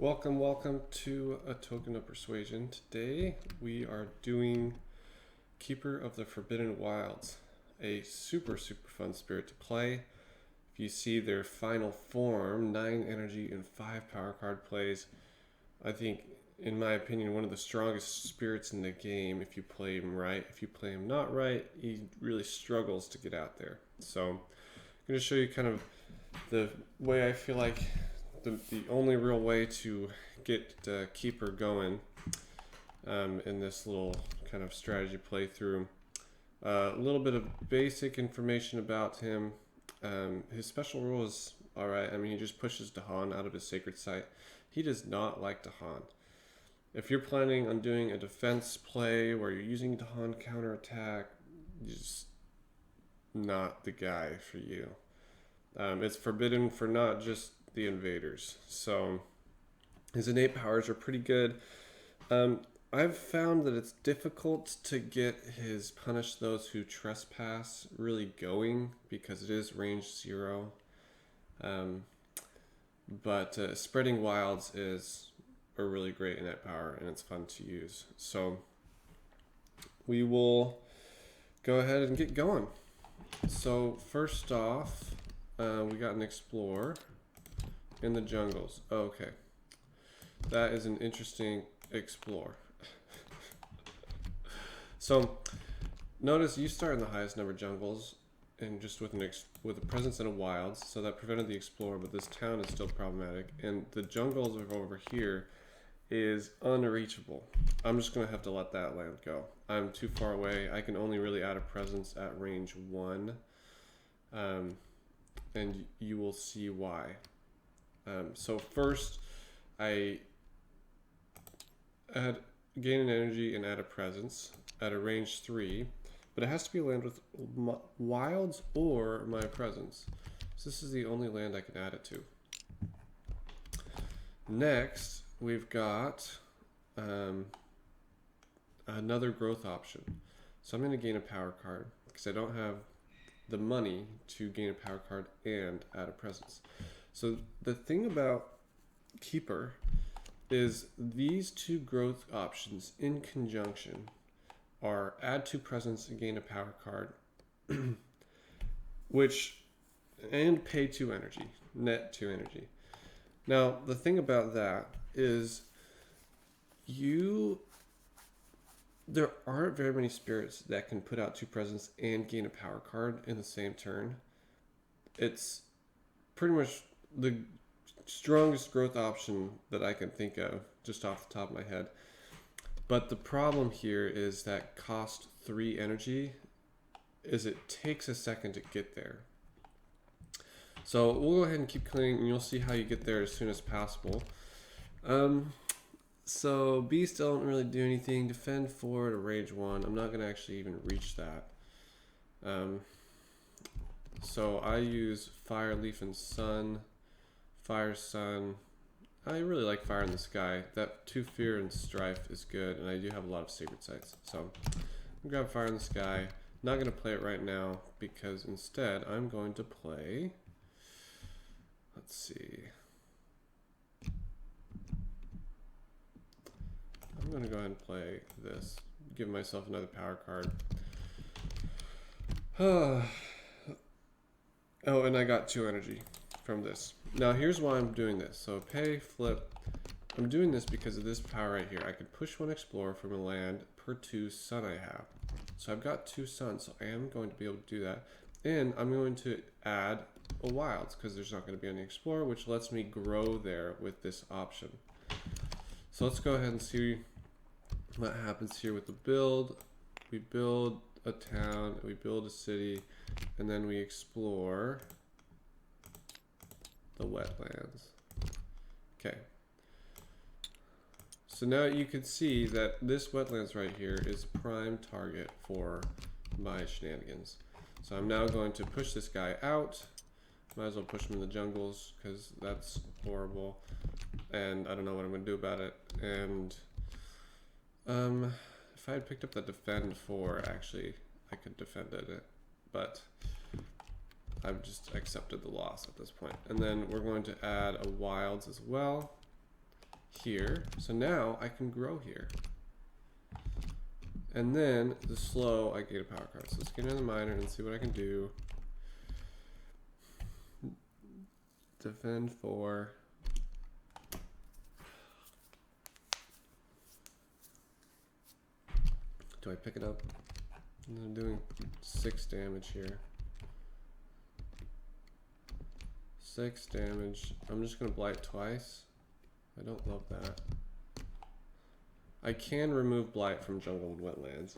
Welcome to a token of persuasion. Today we are doing Keeper of the Forbidden Wilds, a super fun spirit to play. If you see their final form, 9 energy and 5 power card plays, I think, in my opinion, one of the strongest spirits in the game if you play him right. If you play him not right, he really struggles to get out there. So I'm going to show you kind of the way I feel like the only real way to get Keeper going in this little kind of strategy playthrough. A little bit of basic information about him. His special rule is alright. I mean, he just pushes Dahan out of his sacred site. He does not like Dahan. If you're planning on doing a defense play where you're using Dahan counterattack, he's just not the guy for you. It's forbidden for not just the invaders. So his innate powers are pretty good. I've found that it's difficult to get his punish those who trespass really going because it is range 0. But spreading wilds is a really great innate power and it's fun to use. So we will go ahead and get going. So first off, we got an explorer in the jungles. Okay. That is an interesting explore. So notice you start in the highest number of jungles and just with a presence in a wilds, so that prevented the explorer, but this town is still problematic. And the jungles over here is unreachable. I'm just gonna have to let that land go. I'm too far away. I can only really add a presence at range 1. And you will see why. So first, I gain an energy and add a presence at a range 3, but it has to be a land with wilds or my presence. So this is the only land I can add it to. Next, we've got another growth option. So I'm going to gain a power card because I don't have the money to gain a power card and add a presence. So the thing about Keeper is these two growth options in conjunction are add 2 presence and gain a power card, and pay 2 energy, net 2 energy. Now the thing about that is there aren't very many spirits that can put out 2 presence and gain a power card in the same turn. It's pretty much the strongest growth option that I can think of just off the top of my head. But the problem here is that cost 3 energy is it takes a second to get there. So we'll go ahead and keep cleaning and you'll see how you get there as soon as possible. So beasts don't really do anything. Defend 4 to range 1. I'm not going to actually even reach that. So I use Fire, Leaf, and Sun. Fire, Sun. I really like Fire in the Sky. That 2 Fear and Strife is good, and I do have a lot of sacred sites. So I'm going to grab Fire in the Sky. Not going to play it right now because instead I'm going to play, let's see. I'm going to go ahead and play this. Give myself another power card. Oh, and I got 2 energy from this. Now here's why I'm doing this. So pay, flip. I'm doing this because of this power right here. I can push 1 explorer from a land per 2 sun I have. So I've got 2 suns, so I am going to be able to do that. And I'm going to add a wilds because there's not going to be any explorer, which lets me grow there with this option. So let's go ahead and see what happens here with the build. We build a town, we build a city, and then we explore the wetlands. Okay. So now you can see that this wetlands right here is prime target for my shenanigans. So I'm now going to push this guy out. Might as well push him in the jungles because that's horrible. And I don't know what I'm going to do about it. And if I had picked up the defend 4, actually, I could defend it. But I've just accepted the loss at this point. And then we're going to add a wilds as well. here. So now I can grow here. And then the slow, I get a power card. So let's get into the miner and see what I can do. Defend 4. Do I pick it up? I'm doing 6 damage here. 6 damage. I'm just gonna blight twice. I don't love that. I can remove blight from jungle and wetlands,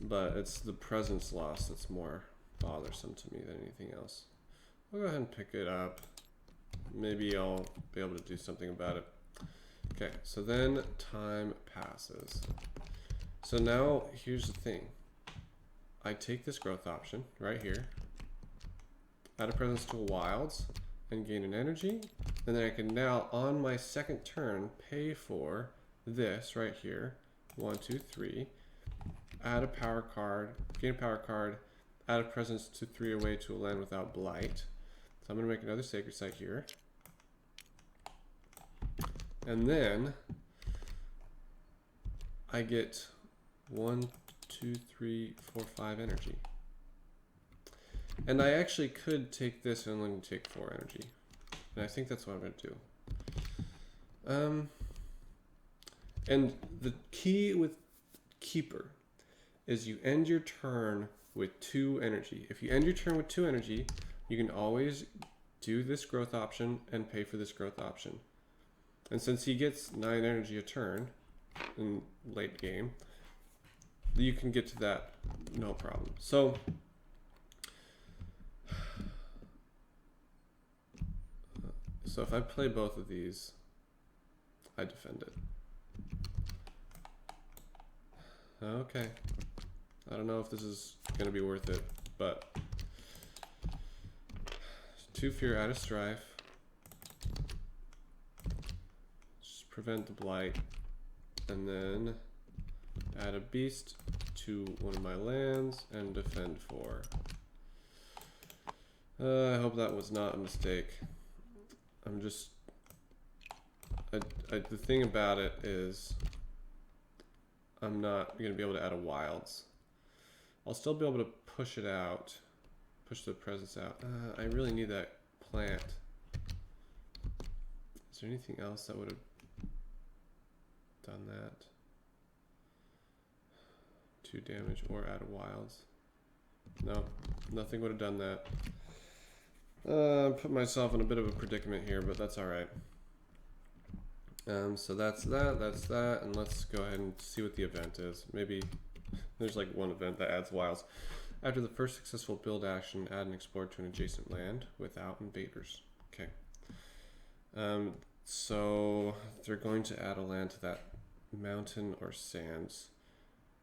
but it's the presence loss that's more bothersome to me than anything else. I'll go ahead and pick it up. Maybe I'll be able to do something about it. Okay, so then time passes. So now here's the thing. I take this growth option right here, add a presence to wilds, and gain an energy. And then I can now, on my second turn, pay for this right here. 1, 2, 3. Add a power card, gain a power card, add a presence to 3 away to a land without blight. So I'm going to make another sacred site here. And then I get 1, 2, 3, 4, 5 energy. And I actually could take this and only take 4 energy. And I think that's what I'm going to do. And the key with Keeper is you end your turn with 2 energy. If you end your turn with 2 energy, you can always do this growth option and pay for this growth option. And since he gets 9 energy a turn in late game, you can get to that no problem. So if I play both of these, I defend it. Okay. I don't know if this is going to be worth it, but 2 fear out of strife. Just prevent the blight. And then add a beast to one of my lands and defend 4. I hope that was not a mistake. I'm just... the thing about it is I'm not going to be able to add a wilds. I'll still be able to push it out, push the presence out. I really need that plant. Is there anything else that would have done that? 2 damage or add a wilds. No, nothing would have done that. Put myself in a bit of a predicament here, but that's all right. So that's that, and let's go ahead and see what the event is. Maybe there's like one event that adds wilds. After the first successful build action, add an explorer to an adjacent land without invaders. Okay. So they're going to add a land to that mountain or sands.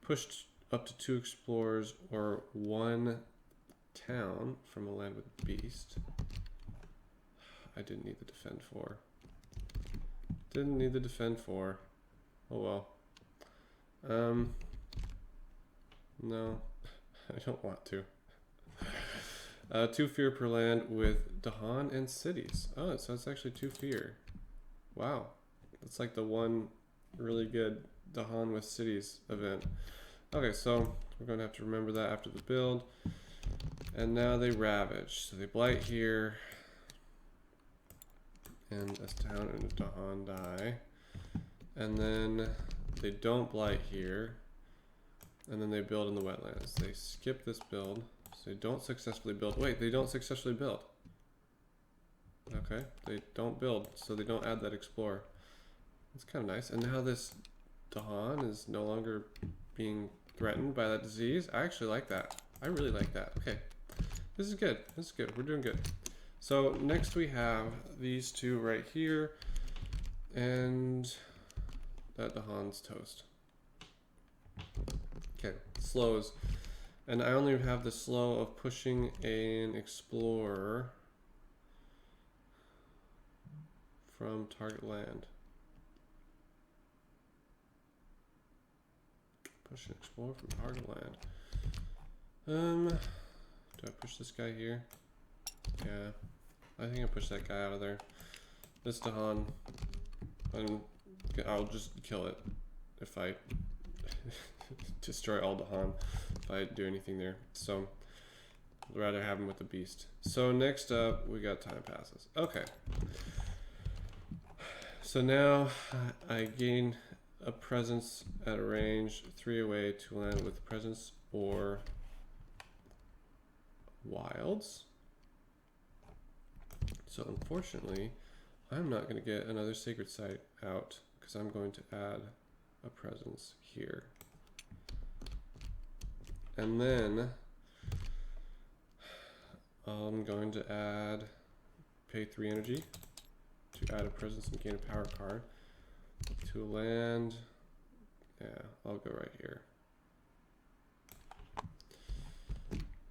Pushed up to 2 explorers or 1 town from a land with beast. I didn't need the defend 4. Didn't need the defend 4. Oh well. No, I don't want to. 2 fear per land with Dahan and cities. Oh, so it's actually 2 fear. Wow, that's like the one really good Dahan with cities event. Okay, so we're gonna have to remember that after the build. And now they ravage. So they blight here. And a town and a Dahan die. And then they don't blight here. And then they build in the wetlands. They skip this build. So they don't successfully build. Wait, they don't successfully build. Okay, they don't build. So they don't add that explorer. That's kind of nice. And now this Dahan is no longer being threatened by that disease. I actually like that. I really like that. Okay. This is good. This is good. We're doing good. So next we have these 2 right here. And that Dahan's toast. Okay. Slows. And I only have the slow of pushing an explorer from target land. Push an explorer from target land. Do I push this guy here? Yeah. I think I push that guy out of there. This Dahan. and I'll just kill it if I destroy all Dahan if I do anything there. So I'd rather have him with the beast. So next up, we got time passes. Okay. So now I gain a presence at a range 3 away to land with presence or wilds. So unfortunately, I'm not going to get another sacred site out because I'm going to add a presence here. And then I'm going to pay 3 energy to add a presence and gain a power card. To land, yeah, I'll go right here.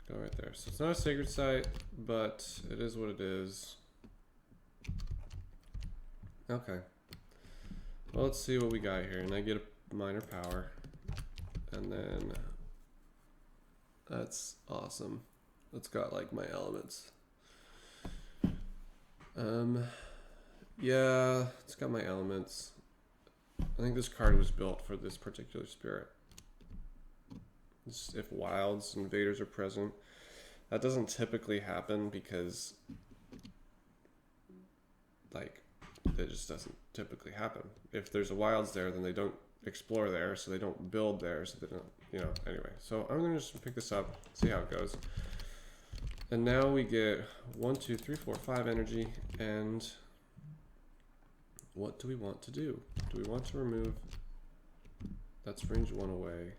Go right there. So it's not a sacred site, but it is what it is. Okay. Well, let's see what we got here. And I get a minor power. And then that's awesome. It's got like my elements. Yeah, it's got my elements. I think this card was built for this particular spirit. If wilds and invaders are present, that doesn't typically happen because like it just doesn't typically happen. If there's a wilds there, then they don't explore there, so they don't build there, so they don't, you know, anyway. So I'm gonna just pick this up, see how it goes. And now we get 1, 2, 3, 4, 5 energy, and what do we want to do? Do we want to remove, that's range 1 away.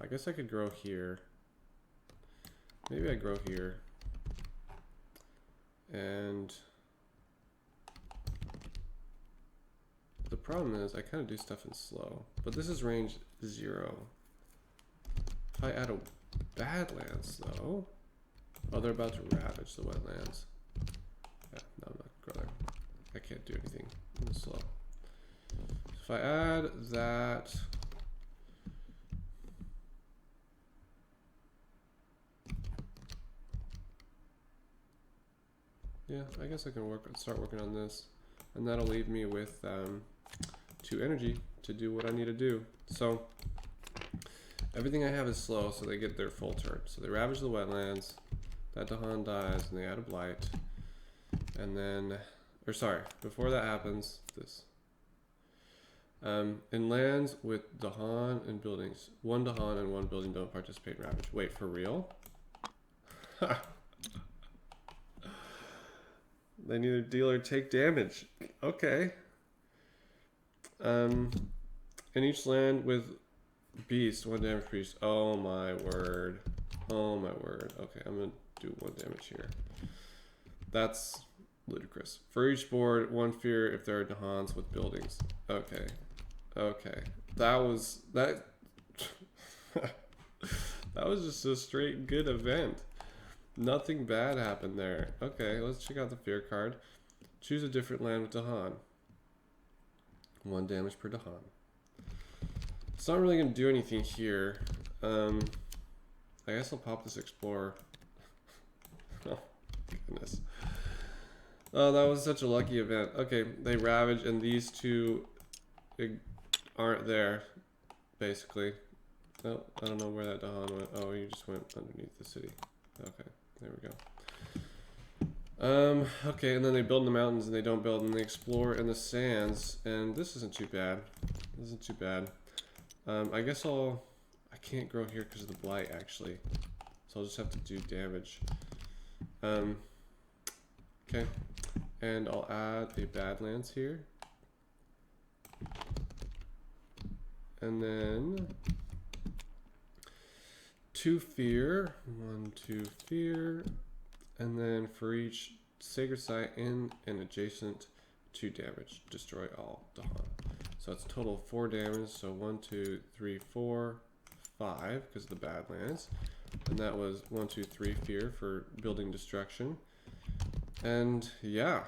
I guess I could grow here. Maybe I grow here. And the problem is I kind of do stuff in slow, but this is range 0. If I add a Badlands though, oh, they're about to ravage the wetlands. Yeah, no, I'm not gonna go there. I can't do anything in the slow. If I add that, yeah, I guess I can start working on this, and that'll leave me with 2 energy to do what I need to do. So everything I have is slow, so they get their full turn. So they ravage the wetlands, that Dahan dies, and they add a blight. And then, or sorry, before that happens, this. In lands with Dahan and buildings, 1 Dahan and 1 building don't participate in ravage. Wait, for real? They neither deal or take damage. Okay. In each land with beast, 1 damage beast. Oh my word. Oh my word. Okay, I'm gonna do 1 damage here. That's ludicrous. For each board, 1 fear if there are Dahans with buildings. Okay. Okay. That was that that was just a straight good event. Nothing bad happened there. Okay, let's check out the fear card. Choose a different land with Dahan. 1 damage per Dahan. It's not really going to do anything here. I guess I'll pop this Explorer. Oh, goodness. Oh, that was such a lucky event. Okay, they ravage, and these 2 aren't there, basically. Oh, I don't know where that Dahan went. Oh, you just went underneath the city. Okay, there we go. Okay, and then they build in the mountains, and they don't build, and they explore in the sands, and this isn't too bad. This isn't too bad. I guess I can't grow here because of the blight, actually. So I'll just have to do damage. Okay, and I'll add a Badlands here. And then 2 fear, 1, 2 fear, and then for each sacred site in and adjacent, 2 damage. Destroy all Dahan. So that's a total of 4 damage. So 1, 2, 3, 4, 5 because of the Badlands, and that was 1, 2, 3 fear for building destruction. And yeah,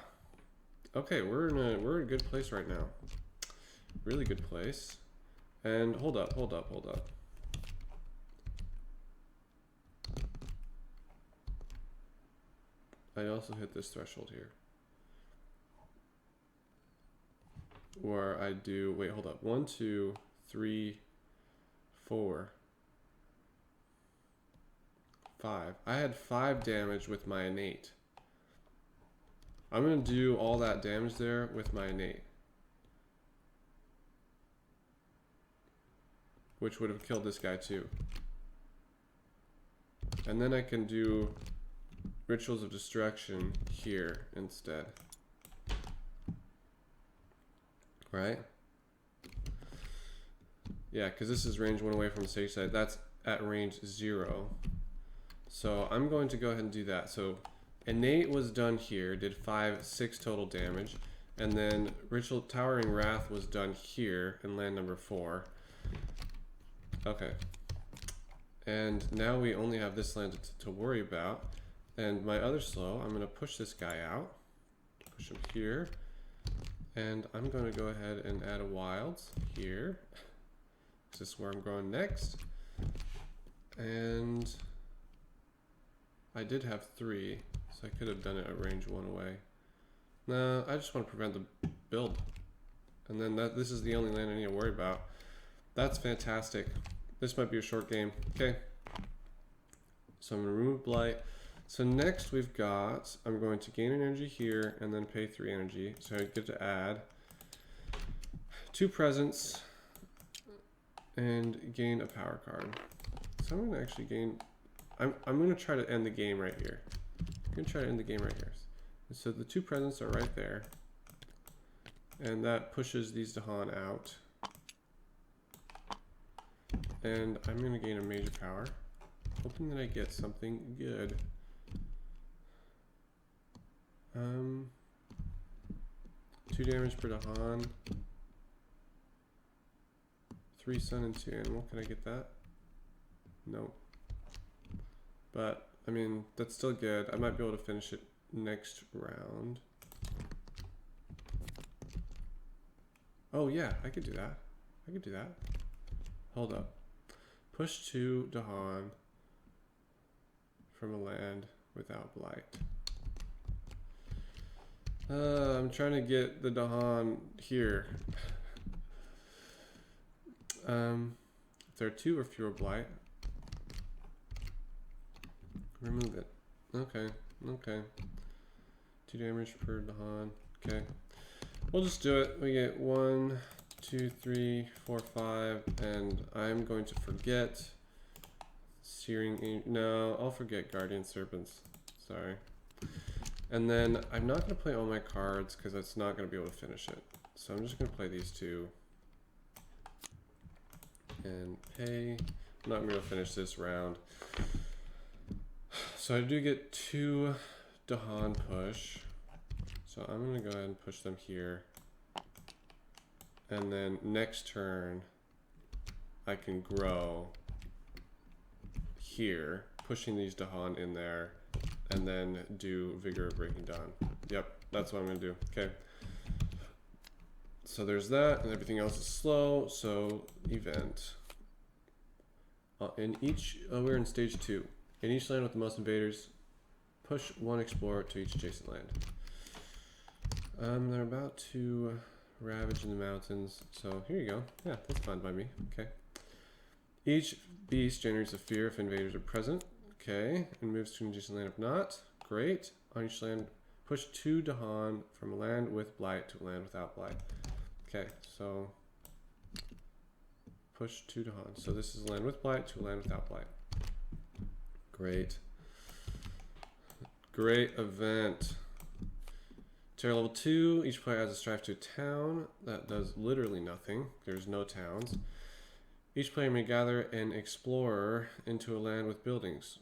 okay, we're in a good place right now. Really good place. And hold up. I also hit this threshold here. where I do, wait, hold up. 1, 2, 3, 4, 5. I had 5 damage with my innate. I'm going to do all that damage there with my innate, which would have killed this guy too. And then I can do Rituals of Destruction here instead. Right? Yeah, because this is range 1 away from the stage side. That's at range 0. So I'm going to go ahead and do that. So innate was done here, did 5, 6 total damage. And then Ritual Towering Wrath was done here in land number 4. Okay. And now we only have this land to worry about. And my other slow, I'm going to push this guy out. Push him here. And I'm going to go ahead and add a wilds here. This is where I'm going next. And I did have 3, so I could have done it at range 1 away. No, I just want to prevent the build. And then this is the only land I need to worry about. That's fantastic. This might be a short game. Okay. So I'm going to remove Blight. So next we've got, I'm going to gain an energy here and then pay 3 energy. So I get to add 2 presents and gain a power card. So I'm going to actually gain, I'm going to try to end the game right here. I'm going to try to end the game right here. And so the 2 presents are right there. And that pushes these Dahan out. And I'm going to gain a major power, hoping that I get something good. 2 damage per Dahan. 3 sun and 2 animal. Can I get that? No. But, I mean, that's still good. I might be able to finish it next round. Oh yeah, I could do that. I could do that. Hold up. Push 2 Dahan from a land without Blight. I'm trying to get the Dahan here. If there are 2 or fewer Blight, remove it. Okay, okay. 2 damage per Dahan. Okay. We'll just do it. We get 1, 2, 3, 4, 5, and I'm going to forget Searing. No, I'll forget Guardian Serpents. Sorry. And then I'm not going to play all my cards because that's not going to be able to finish it. So I'm just going to play these 2 and pay. I'm not going to be able to finish this round. So I do get 2 Dahan push. So I'm going to go ahead and push them here. And then next turn, I can grow here, pushing these Dahan in there, and then do Vigor of Breaking Dawn. Yep, that's what I'm going to do. Okay. So there's that, and everything else is slow. So event. In each, we're in stage 2. In each land with the most invaders, push 1 explorer to each adjacent land. They're about to ravage in the mountains. So here you go. Yeah, that's fine by me. Okay. Each beast generates a fear if invaders are present. Okay, and moves to an adjacent land if not. Great. On each land, push 2 Dahan from a land with Blight to a land without Blight. Okay, so push 2 Dahan. So this is a land with Blight to a land without Blight. Great. Great event. Terror level 2, each player adds a strife to a town. That does literally nothing. There's no towns. Each player may gather an explorer into a land with buildings.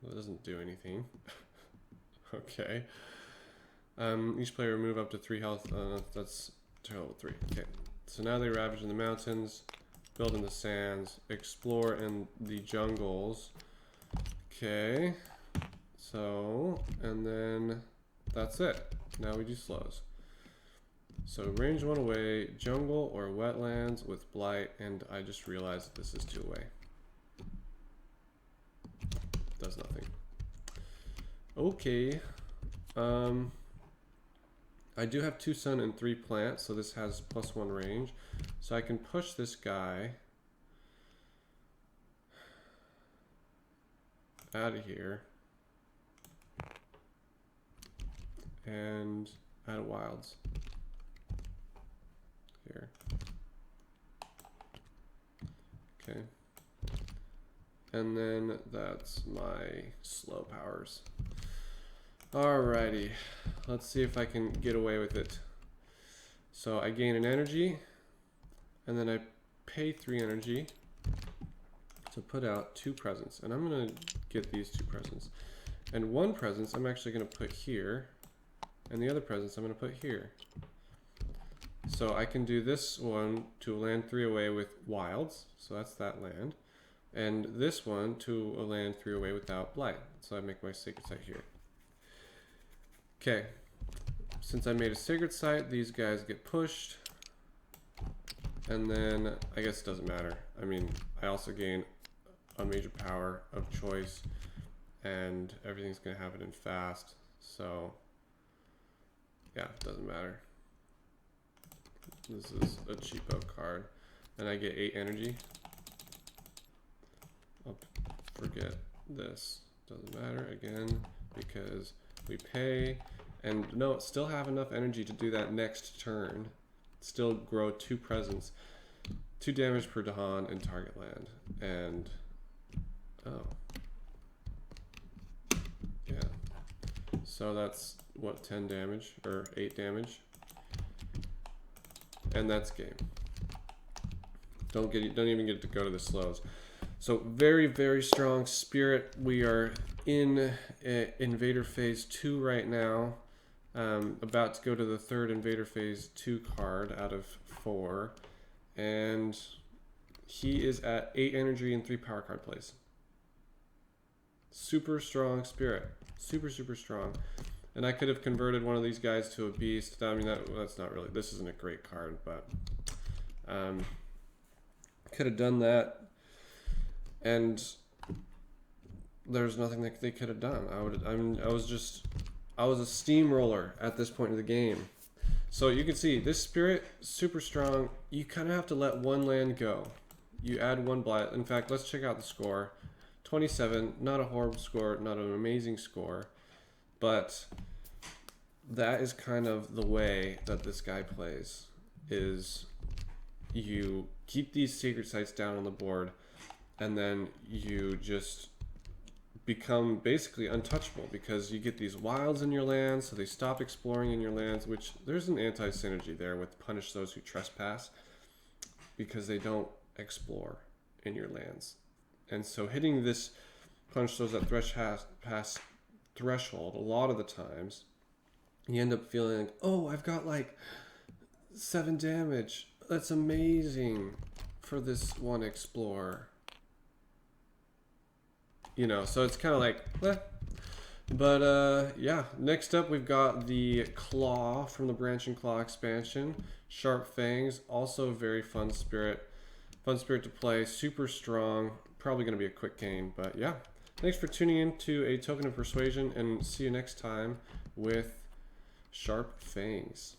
That doesn't do anything. Okay. Each player remove up to 3 health. That's terror level 3. Okay. So now they ravage in the mountains, build in the sands, explore in the jungles. Okay. So, and then that's it. Now we do slows. So range 1 away, jungle or wetlands with Blight, and I just realized this is 2 away. Does nothing. Okay. I do have 2 sun and 3 plant, so this has +1 range. So I can push this guy out of here and out of wilds here. Okay. And then that's my slow powers. Alrighty, let's see if I can get away with it. So I gain an energy, and then I pay 3 energy to put out 2 presents. And I'm gonna get these 2 presents. And 1 presence I'm actually gonna put here, and the other presents I'm gonna put here. So I can do this one to land 3 away with wilds, so that's that land. And this one to a land 3 away without blight. So I make my sacred site here. Okay, since I made a sacred site, these guys get pushed. And then, I guess it doesn't matter. I mean, I also gain a major power of choice, and everything's gonna happen in fast. So, yeah, it doesn't matter. This is a cheapo card. And I get 8 energy. I'll forget this. Doesn't matter again because we pay. And no, still have enough energy to do that next turn. Still grow 2 presents. 2 damage per Dahan in target land. And oh. Yeah. So that's what, 10 damage or 8 damage. And that's game. Don't even get to go to the slows. So very, very strong spirit. We are in Invader Phase 2 right now. About to go to the 3rd Invader Phase 2 card out of 4. And he is at 8 energy and 3 power card plays. Super strong spirit. Super, super strong. And I could have converted one of these guys to a beast. I mean, that's not really, this isn't a great card, but could have done that. And there's nothing that they could have done. I was a steamroller at this point in the game. So you can see this spirit, super strong. You kind of have to let 1 land go. You add 1 blight. In fact, let's check out the score. 27, not a horrible score, not an amazing score. But that is kind of the way that this guy plays, is you keep these sacred sites down on the board, and then you just become basically untouchable because you get these wilds in your lands, so they stop exploring in your lands, which there's an anti-synergy there with punish those who trespass because they don't explore in your lands. And so hitting this punish those that pass threshold, a lot of the times you end up feeling like, oh, I've got like 7 damage. That's amazing for this one explorer. You know, so it's kind of like, eh. But yeah, next up we've got the Claw from the Branching Claw expansion. Sharp Fangs, also a very fun spirit. Fun spirit to play, super strong. Probably going to be a quick game, but yeah. Thanks for tuning in to a Token of Persuasion, and see you next time with Sharp Fangs.